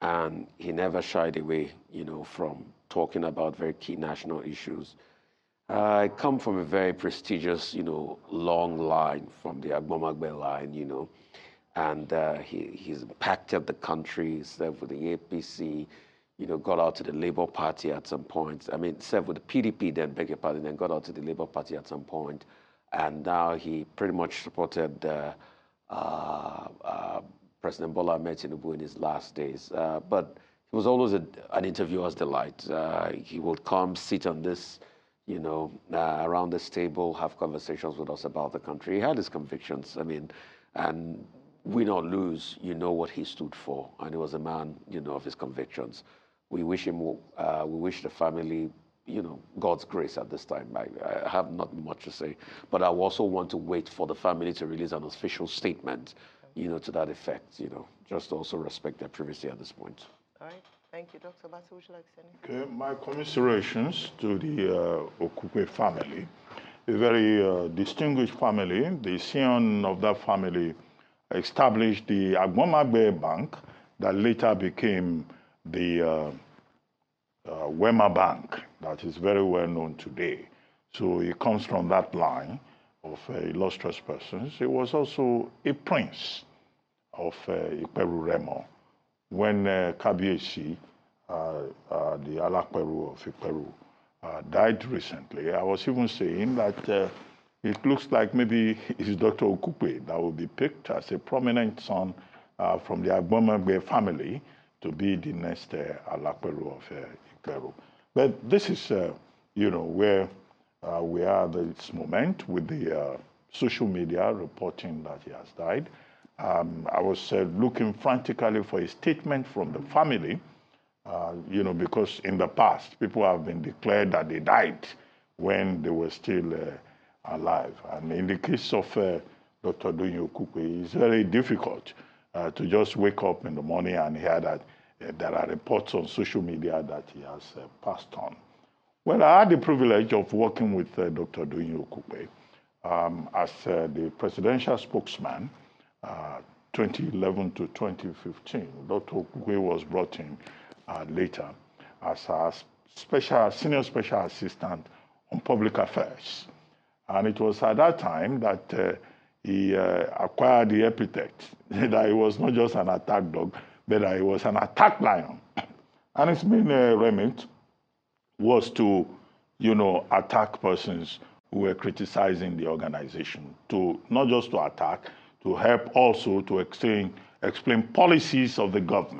and he never shied away, from talking about very key national issues. I come from a very prestigious, long line from the Agbomagbe line, and he's impacted the country, served with the APC, got out to the Labour Party at some point. I mean, served with the PDP, then beg your pardon, then got out to the Labour Party at some point, and now he pretty much supported President Bola Ahmed Tinubu in his last days. But he was always an interviewer's delight. He would come, sit on this, around this table, have conversations with us about the country. He had his convictions. I mean, and win or lose, you know what he stood for, and he was a man, of his convictions. We wish him, we wish the family, God's grace at this time. I have not much to say, but I also want to wait for the family to release an official statement, to that effect, just to also respect their privacy at this point. All right. Thank you. Dr. Basu, would you like to say anything? Okay, my commiserations to the Okupke family, a very distinguished family. The scion of that family established the Agbomagbe Bank that later became the Wema Bank that is very well known today. So he comes from that line of illustrious persons. He was also a prince of Iperu Remo. When Kabiyesi, the Alakperu of Iperu, died recently, I was even saying that it looks like maybe it's Dr. Okupke that will be picked as a prominent son from the Agbomagbe family to be the next Alakperu of Iperu. But this is, where we are at this moment with the social media reporting that he has died. I was looking frantically for a statement from the family, because in the past, people have been declared that they died when they were still alive. And in the case of Dr. Doyin Okupke, it's very difficult to just wake up in the morning and hear that there are reports on social media that he has passed on. Well, I had the privilege of working with Dr. Doyin Okupke as the presidential spokesman 2011 to 2015. Dr. Okupke was brought in later as a senior special assistant on public affairs. And it was at that time that he acquired the epithet that he was not just an attack dog, but that he was an attack lion. And his main remit was to, attack persons who were criticizing the organization, to not just to attack, to help also to explain policies of the government.